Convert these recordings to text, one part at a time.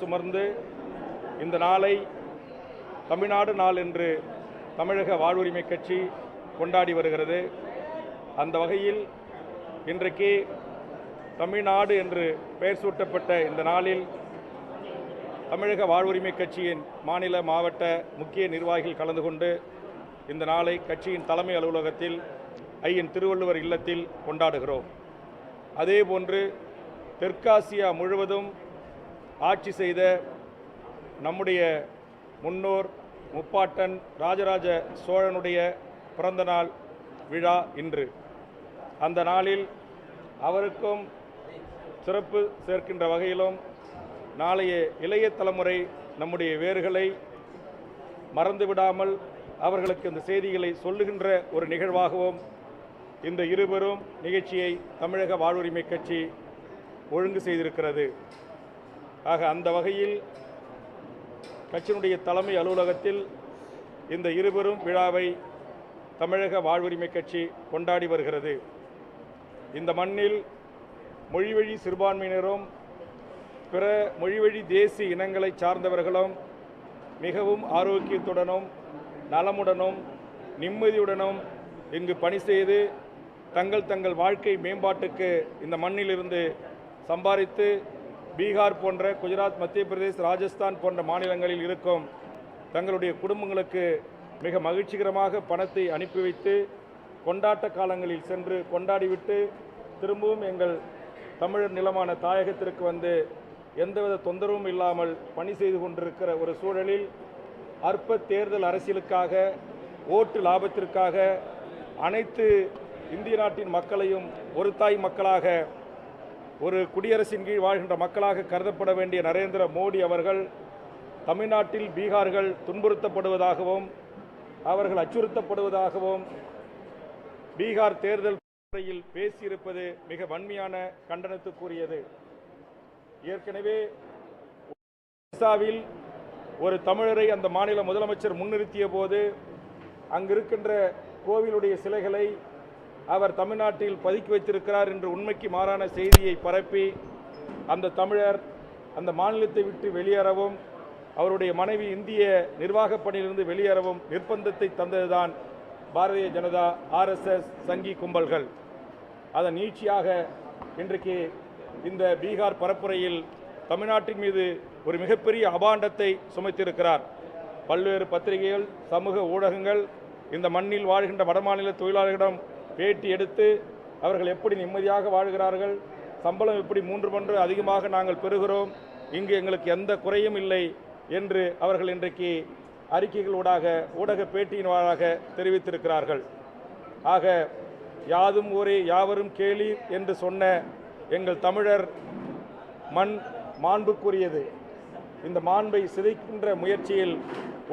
சுமர்ந்து இந்த நாளை தமிழ்நாடு நாள் என்று தமிழக வாழ்வுரிமை கட்சி கொண்டாடி வருகிறது. அந்த வகையில் இன்றைக்கு தமிழ்நாடு என்று பெயர் சூட்டப்பட்ட இந்த நாளில் தமிழக வாழ்வுரிமை கட்சியின் மாநில மாவட்ட முக்கிய நிர்வாகிகள் கலந்து கொண்டு இந்த நாளை கட்சியின் தலைமை அலுவலகத்தில் ஐயன் திருவள்ளுவர் இல்லத்தில் கொண்டாடுகிறோம். அதேபோன்று தெற்காசியா முழுவதும் ஆட்சி செய்த நம்முடைய முன்னோர் முப்பாட்டன் ராஜராஜ சோழனுடைய பிறந்தநாள் விழா இன்று. அந்த நாளில் அவருக்கும் சிறப்பு சேர்க்கின்ற வகையிலும் நாளைய இளைய தலைமுறை நம்முடைய வேர்களை மறந்துவிடாமல் அவர்களுக்கு இந்த செய்திகளை சொல்லுகின்ற ஒரு நிகழ்வாகவும் இந்த இருவரும் நிகழ்ச்சியை தமிழக வாழ்வுரிமை கட்சி ஒழுங்கு செய்திருக்கிறது. ஆக அந்த வகையில் கட்சியினுடைய தலைமை அலுவலகத்தில் இந்த இருவரும் விழாவை தமிழக வாழ்வுரிமை கட்சி கொண்டாடி வருகிறது. இந்த மண்ணில் மொழிவழி சிறுபான்மையினரும் பிற மொழிவழி தேசிய இனங்களை சார்ந்தவர்களும் மிகவும் ஆரோக்கியத்துடனும் நலமுடனும் நிம்மதியுடனும் இங்கு பணி செய்து தங்கள் வாழ்க்கை மேம்பாட்டுக்கு இந்த மண்ணிலிருந்து சம்பாதித்து பீகார் போன்ற குஜராத், மத்திய பிரதேஷ், ராஜஸ்தான் போன்ற மாநிலங்களில் இருக்கும் தங்களுடைய குடும்பங்களுக்கு மிக மகிழ்ச்சிகரமாக பணத்தை அனுப்பி வைத்து கொண்டாட்ட காலங்களில் சென்று கொண்டாடிவிட்டு திரும்பவும் எங்கள் தமிழர் நிலமான தாயகத்திற்கு வந்து எந்தவித தொந்தரவும் இல்லாமல் பணி செய்து கொண்டிருக்கிற ஒரு சூழலில் அற்ப தேர்தல் அரசியலுக்காக ஓட்டு லாபத்திற்காக அனைத்து இந்திய நாட்டின் மக்களையும் ஒரு தாய் மக்களாக ஒரு குடியரசின் கீழ் வாழ்கின்ற மக்களாக கருதப்பட வேண்டிய நரேந்திர மோடி அவர்கள் தமிழ்நாட்டில் பீகார்கள் துன்புறுத்தப்படுவதாகவும் அவர்கள் அச்சுறுத்தப்படுவதாகவும் பீகார் தேர்தல் முறையில் பேசியிருப்பது மிக வன்மையான கண்டனத்துக்குரியது. ஏற்கனவே ஒடிசாவில் ஒரு தமிழரை அந்த மாநில முதலமைச்சர் முன்னிறுத்திய போது அங்கிருக்கின்ற கோவிலுடைய சிலைகளை அவர் தமிழ்நாட்டில் பதுக்கி வைத்திருக்கிறார் என்று உண்மைக்கு மாறான செய்தியை பரப்பி அந்த தமிழர் அந்த மாநிலத்தை விட்டு வெளியேறவும் அவருடைய மனைவி இந்திய நிர்வாக பணியிலிருந்து வெளியேறவும் நிர்பந்தத்தை தந்ததுதான் பாரதிய ஜனதா RSS சங்கி கும்பல்கள். அதன் நீட்சியாக இன்றைக்கு இந்த பீகார் பரப்புரையில் தமிழ்நாட்டின் மீது ஒரு மிகப்பெரிய அபாண்டத்தை சுமத்தியிருக்கிறார். பல்வேறு பத்திரிகைகள், சமூக ஊடகங்கள் இந்த மண்ணில் வாழ்கின்ற வடமாநில தொழிலாளர்களிடம் பேட்டி எடுத்து அவர்கள் எப்படி நிம்மதியாக வாழ்கிறார்கள், சம்பளம் எப்படி 3 மடங்கு அதிகமாக நாங்கள் பெறுகிறோம், இங்கு எங்களுக்கு எந்த குறையும் இல்லை என்று அவர்கள் இன்றைக்கு அறிக்கைகளூடாக ஊடக பேட்டியின் வாயிலாக தெரிவித்திருக்கிறார்கள். ஆக யாதும் ஊரே யாவரும் கேளீர் என்று சொன்ன எங்கள் தமிழர் மண் மாண்புக்குரியது. இந்த மாண்பை சிதைக்கின்ற முயற்சியில்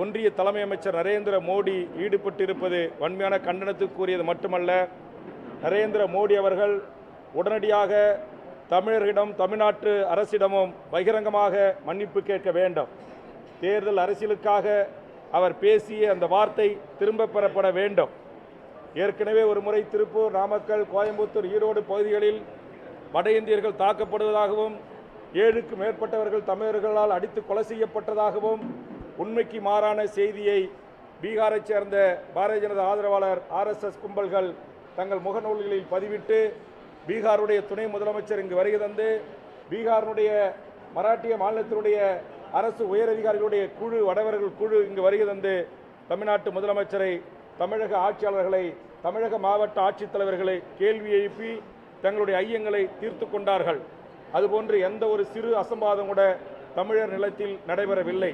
ஒன்றிய தலைமை அமைச்சர் நரேந்திர மோடி ஈடுபட்டிருப்பது வன்மையான கண்டனத்துக்குரியது மட்டுமல்ல, நரேந்திர மோடி அவர்கள் உடனடியாக தமிழர்களிடம் தமிழ்நாட்டு அரசிடமும் பகிரங்கமாக மன்னிப்பு கேட்க வேண்டும். தேர்தல் அரசியலுக்காக அவர் பேசிய அந்த வார்த்தை திரும்ப பெறப்பட வேண்டும். ஏற்கனவே ஒரு முறை திருப்பூர், நாமக்கல், கோயம்புத்தூர், ஈரோடு பகுதிகளில் வட இந்தியர்கள் தாக்கப்படுவதாகவும் 7க்கும் மேற்பட்டவர்கள் தமிழர்களால் அடித்து கொலை செய்யப்பட்டதாகவும் உண்மைக்கு மாறான செய்தியை பீகாரைச் சேர்ந்த பாரதிய ஜனதா ஆதரவாளர் RSS கும்பல்கள் தங்கள் முகநூல்களில் பதிவிட்டு பீகாருடைய துணை முதலமைச்சர் இங்கு வருகை தந்து பீகாருடைய மராட்டிய மாநிலத்தினுடைய அரசு உயரதிகாரிகளுடைய குழு, வடவர்கள் குழு இங்கு வருகை தந்து தமிழ்நாட்டு முதலமைச்சரை, தமிழக ஆட்சியாளர்களை, தமிழக மாவட்ட ஆட்சித்தலைவர்களை கேள்வி எழுப்பி தங்களுடைய ஐயங்களை தீர்த்து கொண்டார்கள். அதுபோன்று எந்த ஒரு சிறு அசம்பாதம் கூட தமிழர் நிலத்தில் நடைபெறவில்லை.